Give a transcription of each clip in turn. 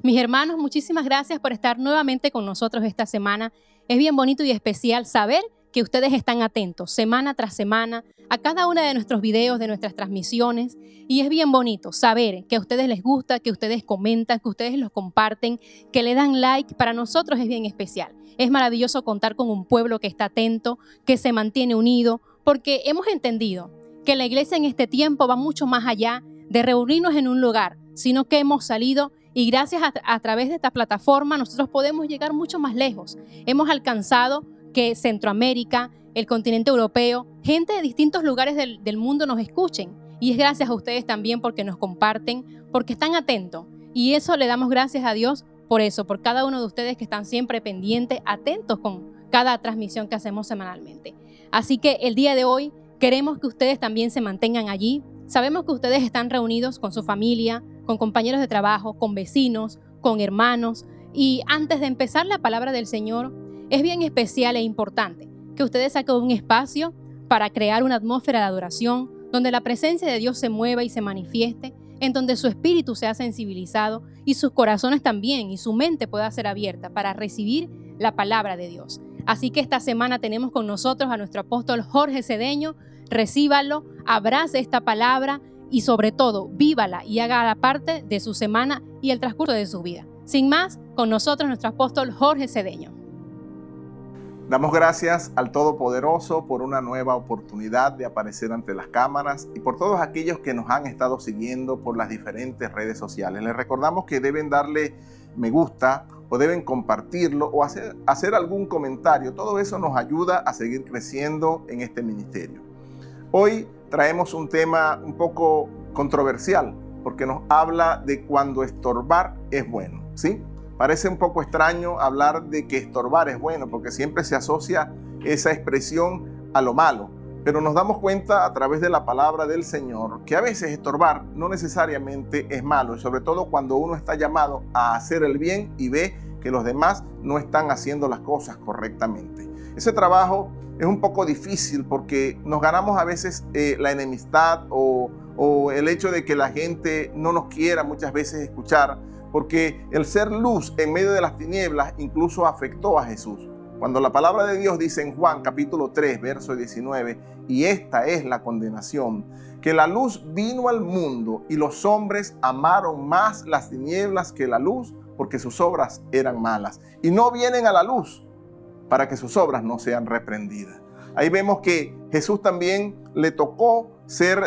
Mis hermanos, muchísimas gracias por estar nuevamente con nosotros esta semana. Es bien bonito y especial saber que ustedes están atentos semana tras semana a cada uno de nuestros videos, de nuestras transmisiones. Y es bien bonito saber que a ustedes les gusta, que ustedes comentan, que ustedes los comparten, que le dan like. Para nosotros es bien especial. Es maravilloso contar con un pueblo que está atento, que se mantiene unido, porque hemos entendido que la iglesia en este tiempo va mucho más allá de reunirnos en un lugar, sino que hemos salido y gracias a través de esta plataforma nosotros podemos llegar mucho más lejos. Hemos alcanzado que Centroamérica, el continente europeo, gente de distintos lugares del mundo nos escuchen. Y es gracias a ustedes también porque nos comparten, porque están atentos. Y eso le damos gracias a Dios por eso, por cada uno de ustedes que están siempre pendientes, atentos con cada transmisión que hacemos semanalmente. Así que el día de hoy queremos que ustedes también se mantengan allí. Sabemos que ustedes están reunidos con su familia, con compañeros de trabajo, con vecinos, con hermanos. Y antes de empezar la palabra del Señor, es bien especial e importante que ustedes saquen un espacio para crear una atmósfera de adoración, donde la presencia de Dios se mueva y se manifieste, en donde su espíritu sea sensibilizado y sus corazones también y su mente pueda ser abierta para recibir la palabra de Dios. Así que esta semana tenemos con nosotros a nuestro apóstol Jorge Cedeño. Recíbalo, abrace esta palabra y sobre todo vívala y haga la parte de su semana y el transcurso de su vida. Sin más, con nosotros nuestro apóstol Jorge Cedeño. Damos gracias al Todopoderoso por una nueva oportunidad de aparecer ante las cámaras y por todos aquellos que nos han estado siguiendo por las diferentes redes sociales. Les recordamos que deben darle me gusta o deben compartirlo o hacer algún comentario. Todo eso nos ayuda a seguir creciendo en este ministerio. Hoy traemos un tema un poco controversial porque nos habla de cuando estorbar es bueno, ¿sí? Parece un poco extraño hablar de que estorbar es bueno porque siempre se asocia esa expresión a lo malo. Pero nos damos cuenta a través de la palabra del Señor que a veces estorbar no necesariamente es malo. Y sobre todo cuando uno está llamado a hacer el bien y ve que los demás no están haciendo las cosas correctamente. Ese trabajo es un poco difícil porque nos ganamos a veces la enemistad o el hecho de que la gente no nos quiera muchas veces escuchar. Porque el ser luz en medio de las tinieblas incluso afectó a Jesús. Cuando la palabra de Dios dice en Juan capítulo 3, verso 19, y esta es la condenación, que la luz vino al mundo y los hombres amaron más las tinieblas que la luz porque sus obras eran malas. Y no vienen a la luz para que sus obras no sean reprendidas. Ahí vemos que Jesús también le tocó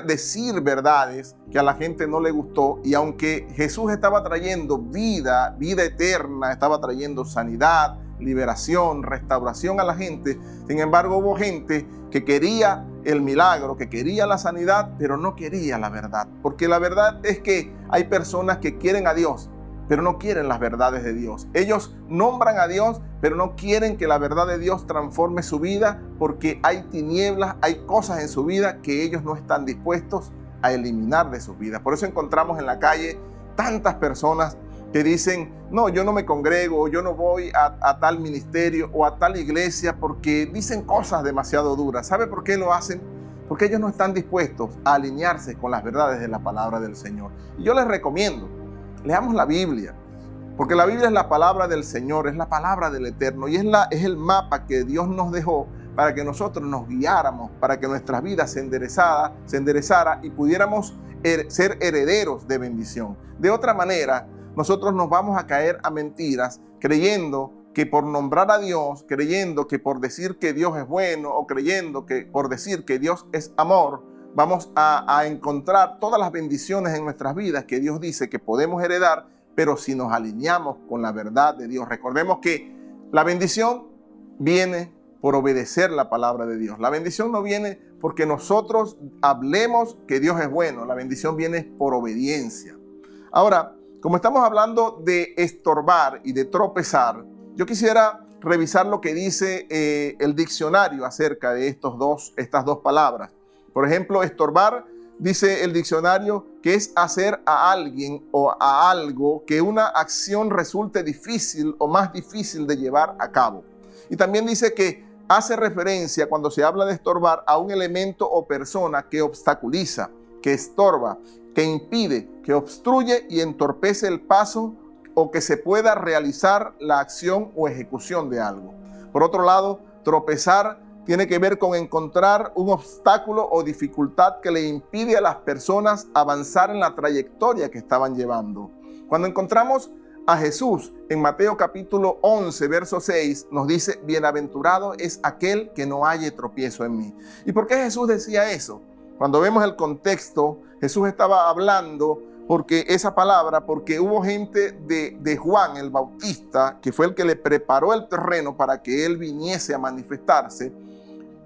decir verdades que a la gente no le gustó, y aunque Jesús estaba trayendo vida eterna, estaba trayendo sanidad, liberación, restauración a la gente, sin embargo hubo gente que quería el milagro, que quería la sanidad, pero no quería la verdad, porque la verdad es que hay personas que quieren a Dios, pero no quieren las verdades de Dios. Ellos nombran a Dios, pero no quieren que la verdad de Dios transforme su vida porque hay tinieblas, hay cosas en su vida que ellos no están dispuestos a eliminar de su vida. Por eso encontramos en la calle tantas personas que dicen, no, yo no me congrego, yo no voy a tal ministerio o a tal iglesia porque dicen cosas demasiado duras. ¿Sabe por qué lo hacen? Porque ellos no están dispuestos a alinearse con las verdades de la palabra del Señor. Y yo les recomiendo, leamos la Biblia, porque la Biblia es la palabra del Señor, es la palabra del Eterno y es el mapa que Dios nos dejó para que nosotros nos guiáramos, para que nuestras vidas se enderezara y pudiéramos ser herederos de bendición. De otra manera, nosotros nos vamos a caer a mentiras creyendo que por nombrar a Dios, creyendo que por decir que Dios es bueno o creyendo que por decir que Dios es amor, vamos a encontrar todas las bendiciones en nuestras vidas que Dios dice que podemos heredar, pero si nos alineamos con la verdad de Dios. Recordemos que la bendición viene por obedecer la palabra de Dios. La bendición no viene porque nosotros hablemos que Dios es bueno. La bendición viene por obediencia. Ahora, como estamos hablando de estorbar y de tropezar, yo quisiera revisar lo que dice el diccionario acerca de estas dos palabras. Por ejemplo, estorbar, dice el diccionario, que es hacer a alguien o a algo que una acción resulte difícil o más difícil de llevar a cabo. Y también dice que hace referencia, cuando se habla de estorbar, a un elemento o persona que obstaculiza, que estorba, que impide, que obstruye y entorpece el paso o que se pueda realizar la acción o ejecución de algo. Por otro lado, tropezar tiene que ver con encontrar un obstáculo o dificultad que le impide a las personas avanzar en la trayectoria que estaban llevando. Cuando encontramos a Jesús en Mateo capítulo 11, verso 6, nos dice: bienaventurado es aquel que no halle tropiezo en mí. ¿Y por qué Jesús decía eso? Cuando vemos el contexto, Jesús estaba hablando porque hubo gente de Juan el Bautista, que fue el que le preparó el terreno para que él viniese a manifestarse,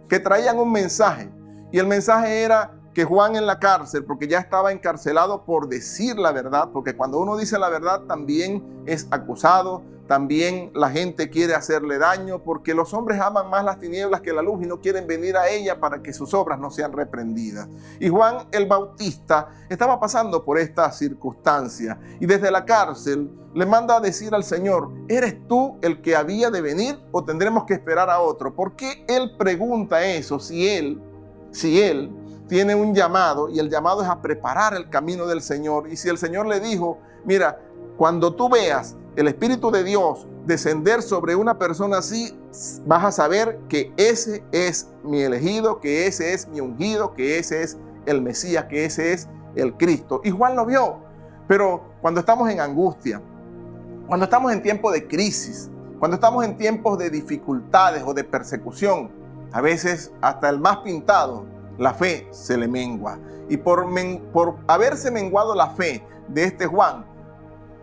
que traían un mensaje. Y el mensaje era que Juan en la cárcel, porque ya estaba encarcelado por decir la verdad, porque cuando uno dice la verdad también es acusado, también la gente quiere hacerle daño, porque los hombres aman más las tinieblas que la luz y no quieren venir a ella para que sus obras no sean reprendidas. Y Juan el Bautista estaba pasando por esta circunstancia y desde la cárcel le manda a decir al Señor: ¿eres tú el que había de venir o tendremos que esperar a otro? ¿Por qué él pregunta eso si él tiene un llamado, y el llamado es a preparar el camino del Señor? Y si el Señor le dijo: mira, cuando tú veas el Espíritu de Dios descender sobre una persona así, vas a saber que ese es mi elegido, que ese es mi ungido, que ese es el Mesías, que ese es el Cristo. Y Juan lo vio. Pero cuando estamos en angustia, cuando estamos en tiempos de crisis, cuando estamos en tiempos de dificultades o de persecución, a veces hasta el más pintado, la fe se le mengua. Y por haberse menguado la fe de este Juan,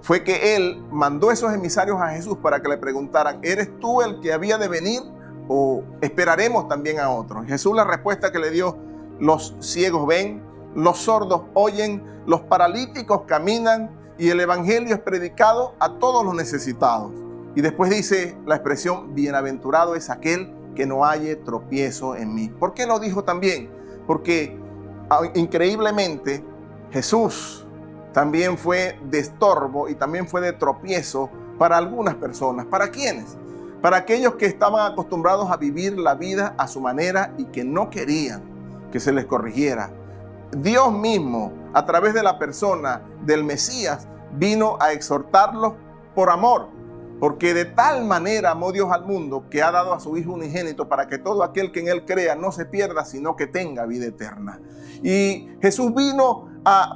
fue que él mandó esos emisarios a Jesús para que le preguntaran: ¿eres tú el que había de venir o esperaremos también a otro? Jesús, la respuesta que le dio: los ciegos ven, los sordos oyen, los paralíticos caminan y el evangelio es predicado a todos los necesitados. Y después dice la expresión: bienaventurado es aquel que no halle tropiezo en mí. ¿Por qué lo dijo también? Porque increíblemente Jesús también fue de estorbo y también fue de tropiezo para algunas personas. ¿Para quiénes? Para aquellos que estaban acostumbrados a vivir la vida a su manera y que no querían que se les corrigiera. Dios mismo, a través de la persona del Mesías, vino a exhortarlos por amor. Porque de tal manera amó Dios al mundo que ha dado a su Hijo unigénito para que todo aquel que en Él crea no se pierda, sino que tenga vida eterna. Y Jesús vino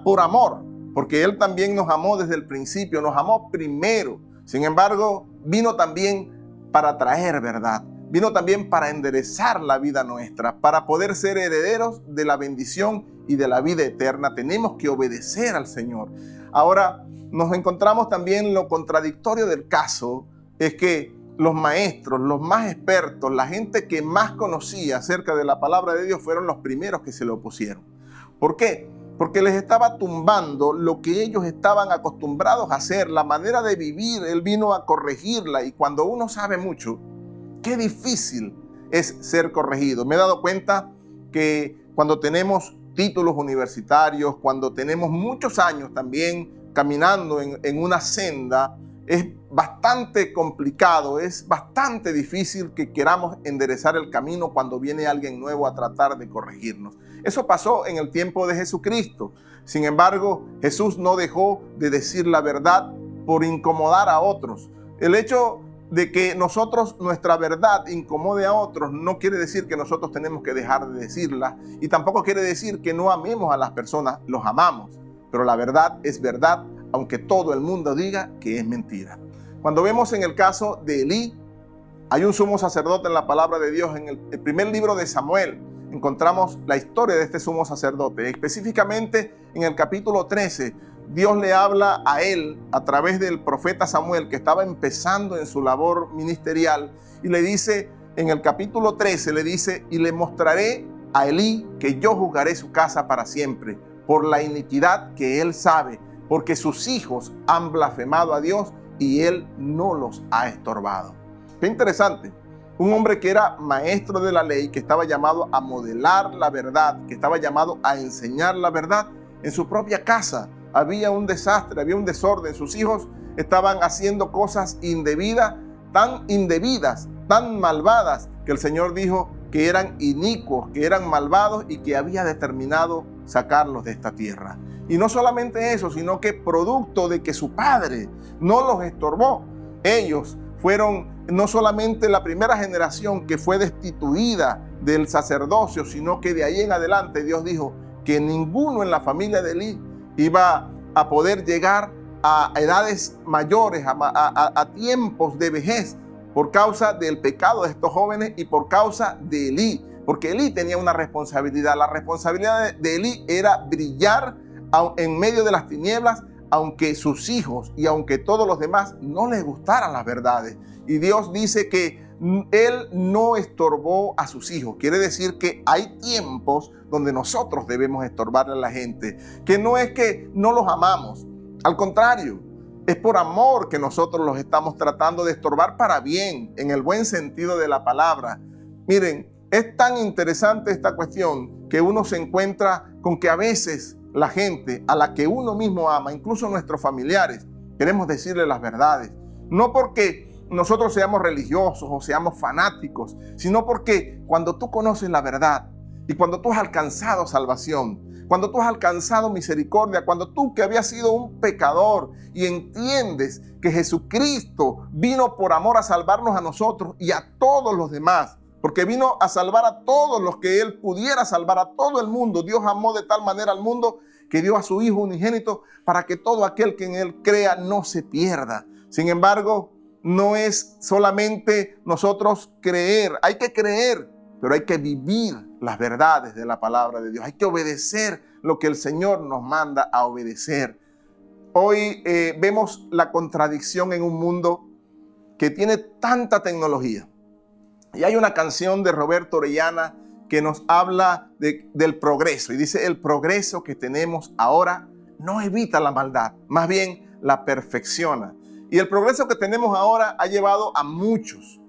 por amor, porque Él también nos amó desde el principio, nos amó primero. Sin embargo, vino también para traer verdad. Vino también para enderezar la vida nuestra, para poder ser herederos de la bendición y de la vida eterna. Tenemos que obedecer al Señor. Ahora, nos encontramos también lo contradictorio del caso, es que los maestros, los más expertos, la gente que más conocía acerca de la palabra de Dios fueron los primeros que se le opusieron. ¿Por qué? Porque les estaba tumbando lo que ellos estaban acostumbrados a hacer, la manera de vivir. Él vino a corregirla, y cuando uno sabe mucho, qué difícil es ser corregido. Me he dado cuenta que cuando tenemos títulos universitarios, cuando tenemos muchos años también caminando en una senda, es bastante complicado, es bastante difícil que queramos enderezar el camino cuando viene alguien nuevo a tratar de corregirnos. Eso pasó en el tiempo de Jesucristo. Sin embargo, Jesús no dejó de decir la verdad por incomodar a otros. El hecho de que nuestra verdad incomode a otros no quiere decir que nosotros tenemos que dejar de decirla, y tampoco quiere decir que no amemos a las personas. Los amamos, pero la verdad es verdad, aunque todo el mundo diga que es mentira. Cuando vemos en el caso de Elí, hay un sumo sacerdote en la palabra de Dios. En el primer libro de Samuel encontramos la historia de este sumo sacerdote. Específicamente en el capítulo 13, Dios le habla a él a través del profeta Samuel, que estaba empezando en su labor ministerial, y le dice, en el capítulo 13, le dice: y le mostraré a Elí que yo juzgaré su casa para siempre, por la iniquidad que él sabe, porque sus hijos han blasfemado a Dios y él no los ha estorbado. Qué interesante. Un hombre que era maestro de la ley, que estaba llamado a modelar la verdad, que estaba llamado a enseñar la verdad, en su propia casa había un desastre, había un desorden. Sus hijos estaban haciendo cosas indebidas, tan malvadas, que el Señor dijo que eran inicuos, que eran malvados y que había determinado sacarlos de esta tierra. Y no solamente eso, sino que producto de que su padre no los estorbó, ellos fueron no solamente la primera generación que fue destituida del sacerdocio, sino que de ahí en adelante Dios dijo que ninguno en la familia de Elí iba a poder llegar a edades mayores, a tiempos de vejez, por causa del pecado de estos jóvenes y por causa de Elí. Porque Elí tenía una responsabilidad. La responsabilidad de Elí era brillar en medio de las tinieblas, aunque sus hijos y aunque todos los demás no les gustaran las verdades. Y Dios dice que Él no estorbó a sus hijos. Quiere decir que hay tiempos donde nosotros debemos estorbarle a la gente. Que no es que no los amamos. Al contrario, es por amor que nosotros los estamos tratando de estorbar para bien, en el buen sentido de la palabra. Miren, es tan interesante esta cuestión que uno se encuentra con que a veces la gente a la que uno mismo ama, incluso nuestros familiares, queremos decirle las verdades. No porque nosotros seamos religiosos o seamos fanáticos, sino porque cuando tú conoces la verdad y cuando tú has alcanzado salvación, cuando tú has alcanzado misericordia, cuando tú que habías sido un pecador y entiendes que Jesucristo vino por amor a salvarnos a nosotros y a todos los demás, porque vino a salvar a todos los que Él pudiera salvar, a todo el mundo. Dios amó de tal manera al mundo que dio a su Hijo unigénito para que todo aquel que en Él crea no se pierda. Sin embargo, no es solamente nosotros creer, hay que creer, pero hay que vivir las verdades de la palabra de Dios. Hay que obedecer lo que el Señor nos manda a obedecer. Hoy vemos la contradicción en un mundo que tiene tanta tecnología. Y hay una canción de Roberto Orellana que nos habla del progreso. Y dice, el progreso que tenemos ahora no evita la maldad, más bien la perfecciona. Y el progreso que tenemos ahora ha llevado a muchos,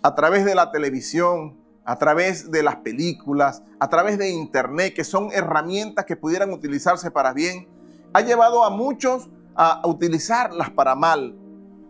a través de la televisión, a través de las películas, a través de internet, que son herramientas que pudieran utilizarse para bien, ha llevado a muchos a utilizarlas para mal,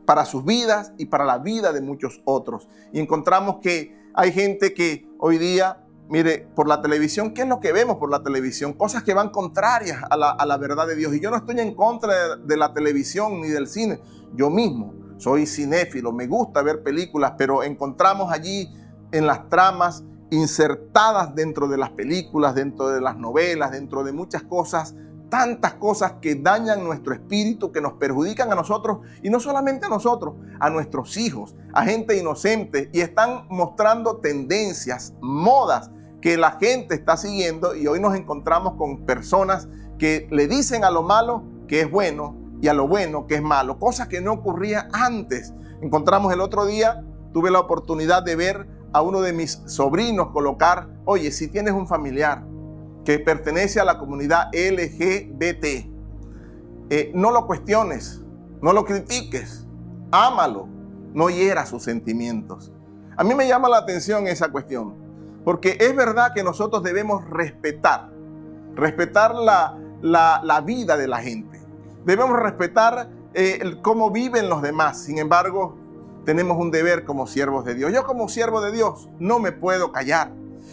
para sus vidas y para la vida de muchos otros. Y encontramos que hay gente que hoy día, mire, por la televisión, ¿qué es lo que vemos por la televisión? Cosas que van contrarias a la verdad de Dios. Y yo no estoy en contra de la televisión ni del cine. Yo mismo soy cinéfilo, me gusta ver películas, pero encontramos allí en las tramas insertadas dentro de las películas, dentro de las novelas, dentro de muchas cosas, tantas cosas que dañan nuestro espíritu, que nos perjudican a nosotros, y no solamente a nosotros, a nuestros hijos, a gente inocente, y están mostrando tendencias, modas que la gente está siguiendo, y hoy nos encontramos con personas que le dicen a lo malo que es bueno y a lo bueno que es malo, cosas que no ocurría antes. Encontramos el otro día, tuve la oportunidad de ver a uno de mis sobrinos colocar, oye, si tienes un familiar que pertenece a la comunidad LGBT, no lo cuestiones, no lo critiques, ámalo, no hieras sus sentimientos. A mí me llama la atención esa cuestión, porque es verdad que nosotros debemos respetar la vida de la gente. Debemos respetar cómo viven los demás. Sin embargo, tenemos un deber como siervos de Dios. Yo como siervo de Dios no me puedo callar.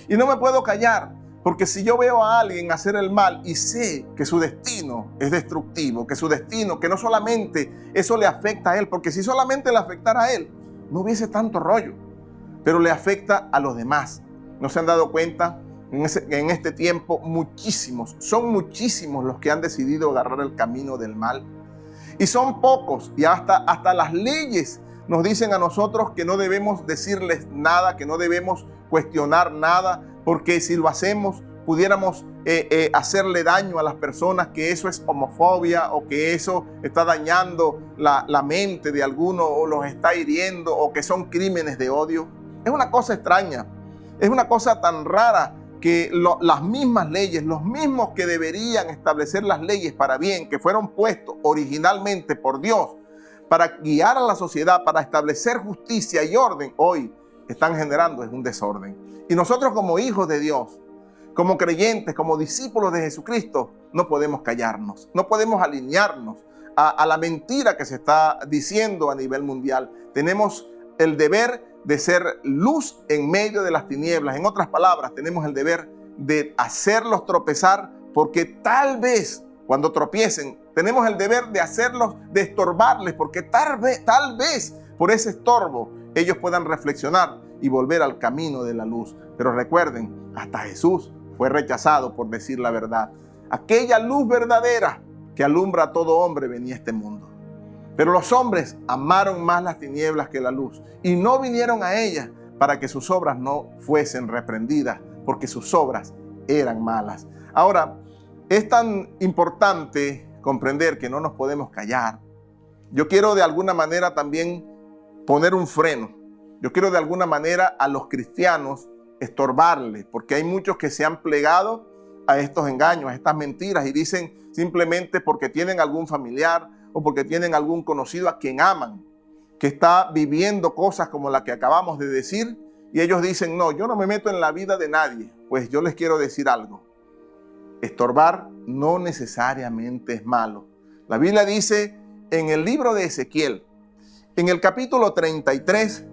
Y no me puedo callar porque si yo veo a alguien hacer el mal y sé que su destino es destructivo, que su destino, que no solamente eso le afecta a él, porque si solamente le afectara a él, no hubiese tanto rollo, pero le afecta a los demás. ¿No se han dado cuenta? En este tiempo son muchísimos los que han decidido agarrar el camino del mal. Y son pocos, y hasta las leyes nos dicen a nosotros que no debemos decirles nada, que no debemos cuestionar nada, porque si lo hacemos pudiéramos hacerle daño a las personas, que eso es homofobia o que eso está dañando la mente de alguno o los está hiriendo o que son crímenes de odio. Es una cosa extraña, es una cosa tan rara que las mismas leyes, los mismos que deberían establecer las leyes para bien, que fueron puestos originalmente por Dios para guiar a la sociedad, para establecer justicia y orden, hoy están generando un desorden. Y nosotros como hijos de Dios, como creyentes, como discípulos de Jesucristo, no podemos callarnos, no podemos alinearnos a la mentira que se está diciendo a nivel mundial. Tenemos el deber de ser luz en medio de las tinieblas. En otras palabras, tenemos el deber de hacerlos tropezar, porque tal vez cuando tropiecen, tenemos el deber de hacerlos, de estorbarles, porque tal vez por ese estorbo ellos puedan reflexionar y volver al camino de la luz. Pero recuerden, hasta Jesús fue rechazado por decir la verdad. Aquella luz verdadera que alumbra a todo hombre venía a este mundo. Pero los hombres amaron más las tinieblas que la luz y no vinieron a ella para que sus obras no fuesen reprendidas, porque sus obras eran malas. Ahora, es tan importante comprender que no nos podemos callar. Yo quiero de alguna manera también poner un freno. Yo quiero de alguna manera a los cristianos estorbarles, porque hay muchos que se han plegado a estos engaños, a estas mentiras, y dicen simplemente porque tienen algún familiar o porque tienen algún conocido a quien aman, que está viviendo cosas como la que acabamos de decir, y ellos dicen, no, yo no me meto en la vida de nadie. Pues yo les quiero decir algo. Estorbar no necesariamente es malo. La Biblia dice en el libro de Ezequiel, en el capítulo 33,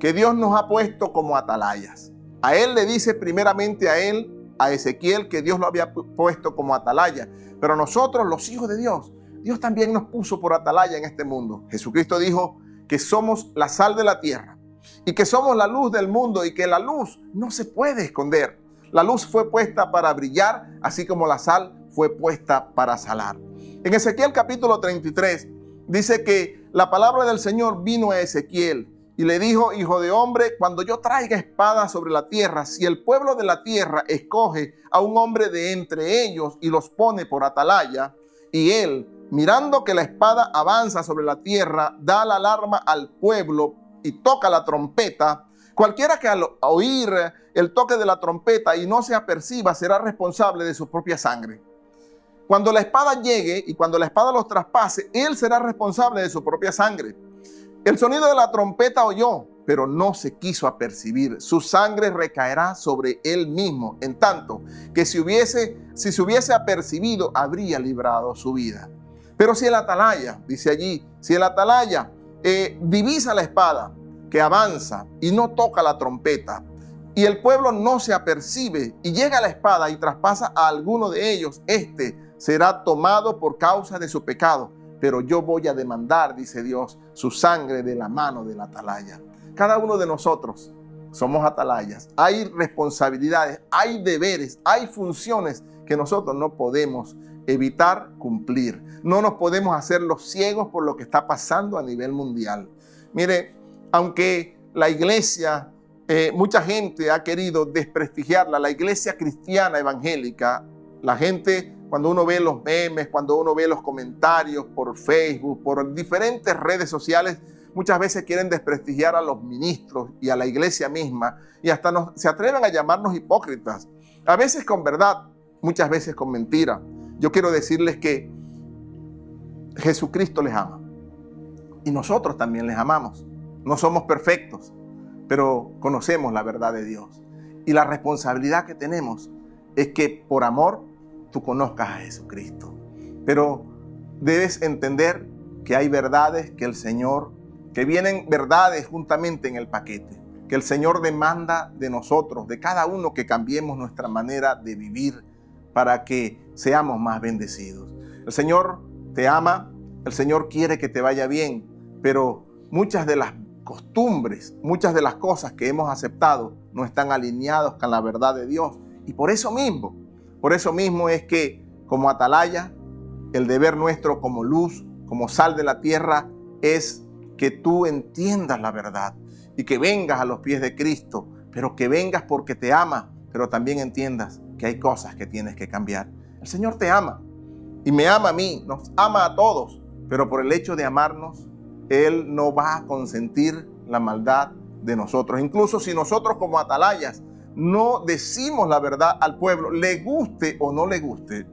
que Dios nos ha puesto como atalayas. A él le dice primeramente a Ezequiel, que Dios lo había puesto como atalaya. Pero nosotros, los hijos de Dios, Dios también nos puso por atalaya en este mundo. Jesucristo dijo que somos la sal de la tierra y que somos la luz del mundo y que la luz no se puede esconder. La luz fue puesta para brillar, así como la sal fue puesta para salar. En Ezequiel capítulo 33 dice que la palabra del Señor vino a Ezequiel y le dijo, hijo de hombre, cuando yo traiga espada sobre la tierra, si el pueblo de la tierra escoge a un hombre de entre ellos y los pone por atalaya, y él, mirando que la espada avanza sobre la tierra, da la alarma al pueblo y toca la trompeta, cualquiera que al oír el toque de la trompeta y no se aperciba será responsable de su propia sangre. Cuando la espada llegue y cuando la espada los traspase, él será responsable de su propia sangre. El sonido de la trompeta oyó, pero no se quiso apercibir. Su sangre recaerá sobre él mismo, en tanto que si se hubiese apercibido, habría librado su vida. Pero si el atalaya, dice allí, si el atalaya divisa la espada que avanza y no toca la trompeta, y el pueblo no se apercibe y llega la espada y traspasa a alguno de ellos, este será tomado por causa de su pecado. Pero yo voy a demandar, dice Dios, su sangre de la mano del atalaya. Cada uno de nosotros somos atalayas. Hay responsabilidades, hay deberes, hay funciones que nosotros no podemos evitar cumplir. No nos podemos hacer los ciegos por lo que está pasando a nivel mundial. Mire, aunque la iglesia, mucha gente ha querido desprestigiarla, la iglesia cristiana evangélica, la gente, cuando uno ve los memes, cuando uno ve los comentarios por Facebook, por diferentes redes sociales, muchas veces quieren desprestigiar a los ministros y a la iglesia misma y hasta se atreven a llamarnos hipócritas. A veces con verdad, muchas veces con mentira. Yo quiero decirles que Jesucristo les ama y nosotros también les amamos. No somos perfectos, pero conocemos la verdad de Dios. Y la responsabilidad que tenemos es que por amor tú conozcas a Jesucristo. Pero debes entender que hay verdades que vienen verdades juntamente en el paquete, que el Señor demanda de nosotros, de cada uno, que cambiemos nuestra manera de vivir para que seamos más bendecidos. El Señor te ama, el Señor quiere que te vaya bien, pero muchas de las costumbres, muchas de las cosas que hemos aceptado no están alineados con la verdad de Dios. Y por eso mismo es que como atalaya, el deber nuestro como luz, como sal de la tierra, es que tú entiendas la verdad y que vengas a los pies de Cristo, pero que vengas porque te ama, pero también entiendas que hay cosas que tienes que cambiar. El Señor te ama y me ama a mí, nos ama a todos, pero por el hecho de amarnos, Él no va a consentir la maldad de nosotros. Incluso si nosotros como atalayas no decimos la verdad al pueblo, le guste o no le guste,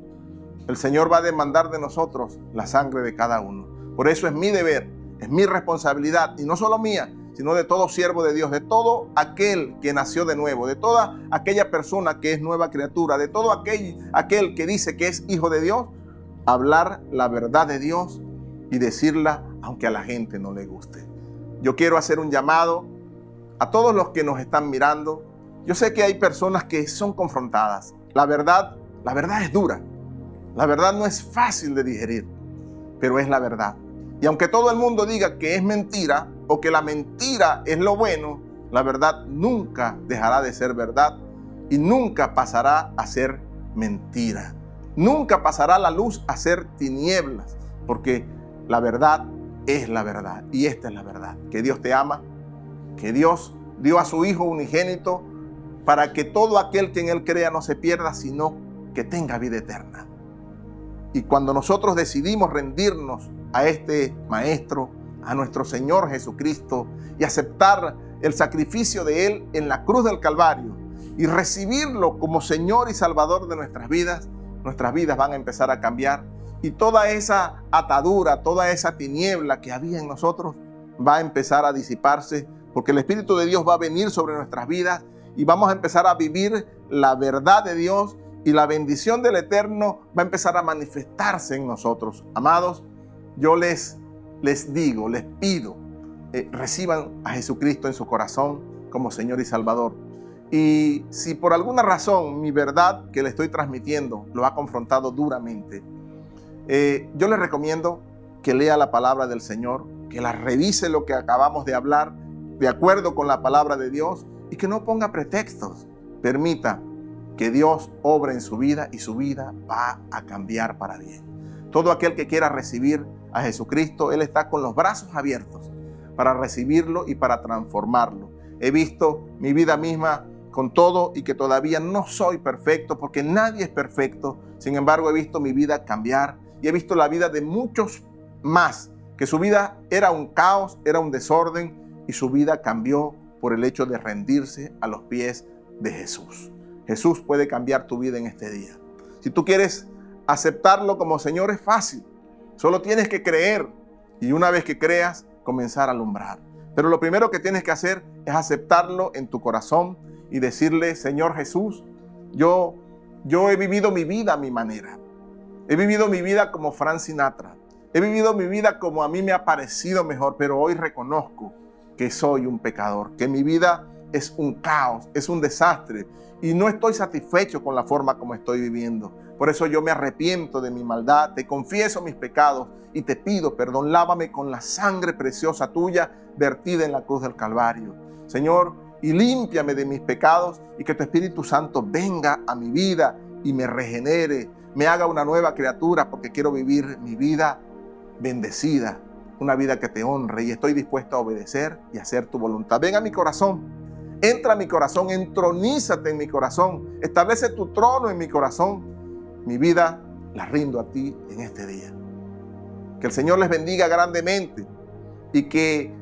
el Señor va a demandar de nosotros la sangre de cada uno. Por eso es mi deber, es mi responsabilidad, y no solo mía, sino de todo siervo de Dios, de todo aquel que nació de nuevo, de toda aquella persona que es nueva criatura, de todo aquel que dice que es hijo de Dios, hablar la verdad de Dios y decirla aunque a la gente no le guste. Yo quiero hacer un llamado a todos los que nos están mirando. Yo sé que hay personas que son confrontadas. La verdad es dura. La verdad no es fácil de digerir, pero es la verdad. Y aunque todo el mundo diga que es mentira o que la mentira es lo bueno, la verdad nunca dejará de ser verdad y nunca pasará a ser mentira. Nunca pasará la luz a ser tinieblas, porque la verdad es la verdad y esta es la verdad. Que Dios te ama, que Dios dio a su Hijo unigénito para que todo aquel que en Él crea no se pierda, sino que tenga vida eterna. Y cuando nosotros decidimos rendirnos a este Maestro, a nuestro Señor Jesucristo, y aceptar el sacrificio de Él en la cruz del Calvario y recibirlo como Señor y Salvador de nuestras vidas van a empezar a cambiar. Y toda esa atadura, toda esa tiniebla que había en nosotros va a empezar a disiparse, porque el Espíritu de Dios va a venir sobre nuestras vidas y vamos a empezar a vivir la verdad de Dios, y la bendición del Eterno va a empezar a manifestarse en nosotros. Amados, yo les digo, les pido, reciban a Jesucristo en su corazón como Señor y Salvador. Y si por alguna razón mi verdad que le estoy transmitiendo lo ha confrontado duramente, yo les recomiendo que lea la palabra del Señor, que la revise lo que acabamos de hablar de acuerdo con la palabra de Dios y que no ponga pretextos. Permita que Dios obre en su vida y su vida va a cambiar para bien. Todo aquel que quiera recibir a Jesucristo, Él está con los brazos abiertos para recibirlo y para transformarlo. He visto mi vida misma con todo y que todavía no soy perfecto, porque nadie es perfecto. Sin embargo, he visto mi vida cambiar y he visto la vida de muchos más, que su vida era un caos, era un desorden, y su vida cambió por el hecho de rendirse a los pies de Jesús. Jesús puede cambiar tu vida en este día. Si tú quieres aceptarlo como Señor, es fácil. Solo tienes que creer, y una vez que creas, comenzar a alumbrar. Pero lo primero que tienes que hacer es aceptarlo en tu corazón y decirle: Señor Jesús, yo he vivido mi vida a mi manera. He vivido mi vida como Frank Sinatra. He vivido mi vida como a mí me ha parecido mejor, pero hoy reconozco que soy un pecador, que mi vida es un caos, es un desastre, y no estoy satisfecho con la forma como estoy viviendo. Por eso yo me arrepiento de mi maldad, te confieso mis pecados y te pido perdón. Lávame con la sangre preciosa tuya vertida en la cruz del Calvario, Señor, y límpiame de mis pecados, y que tu Espíritu Santo venga a mi vida y me regenere, me haga una nueva criatura, porque quiero vivir mi vida bendecida, una vida que te honre, y estoy dispuesto a obedecer y hacer tu voluntad. Ven a mi corazón. Entra a mi corazón, entronízate en mi corazón, establece tu trono en mi corazón. Mi vida la rindo a ti en este día. Que el Señor les bendiga grandemente y que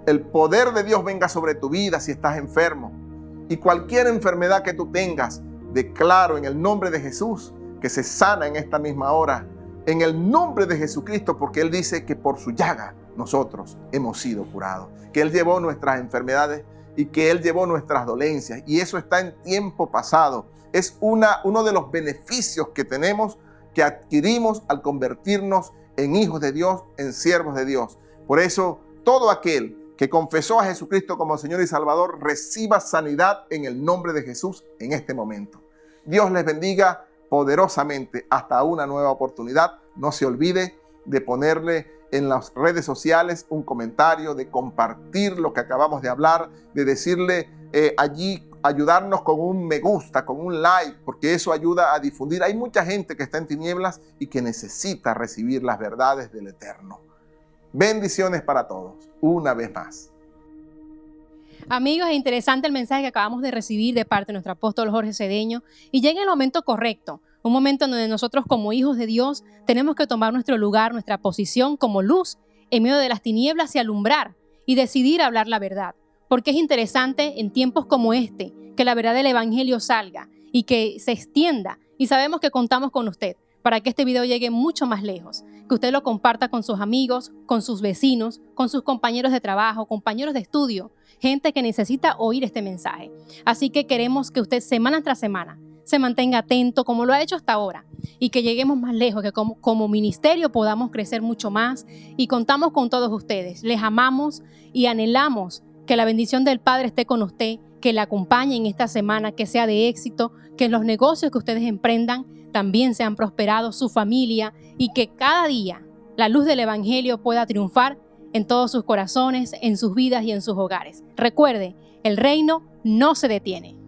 el poder de Dios venga sobre tu vida si estás enfermo. Y cualquier enfermedad que tú tengas, declaro en el nombre de Jesús que se sana en esta misma hora, en el nombre de Jesucristo, porque Él dice que por su llaga nosotros hemos sido curados, que Él llevó nuestras enfermedades y que Él llevó nuestras dolencias, y eso está en tiempo pasado. Es uno de los beneficios que tenemos, que adquirimos al convertirnos en hijos de Dios, en siervos de Dios. Por eso, todo aquel que confesó a Jesucristo como Señor y Salvador, reciba sanidad en el nombre de Jesús en este momento. Dios les bendiga poderosamente. Hasta una nueva oportunidad. No se olvide de ponerle en las redes sociales un comentario, de compartir lo que acabamos de hablar, de decirle allí, ayudarnos con un me gusta, con un like, porque eso ayuda a difundir. Hay mucha gente que está en tinieblas y que necesita recibir las verdades del Eterno. Bendiciones para todos, una vez más. Amigos, es interesante el mensaje que acabamos de recibir de parte de nuestro apóstol Jorge Cedeño, y llega el momento correcto, un momento en donde nosotros como hijos de Dios tenemos que tomar nuestro lugar, nuestra posición como luz en medio de las tinieblas y alumbrar y decidir hablar la verdad. Porque es interesante en tiempos como este que la verdad del Evangelio salga y que se extienda, y sabemos que contamos con usted para que este video llegue mucho más lejos, que usted lo comparta con sus amigos, con sus vecinos, con sus compañeros de trabajo, compañeros de estudio, gente que necesita oír este mensaje. Así que queremos que usted semana tras semana se mantenga atento como lo ha hecho hasta ahora, y que lleguemos más lejos, que como ministerio podamos crecer mucho más, y contamos con todos ustedes. Les amamos y anhelamos que la bendición del Padre esté con usted, que le acompañe en esta semana, que sea de éxito, que los negocios que ustedes emprendan también sean prosperados su familia y que cada día la luz del Evangelio pueda triunfar en todos sus corazones, en sus vidas y en sus hogares. Recuerde, el reino no se detiene.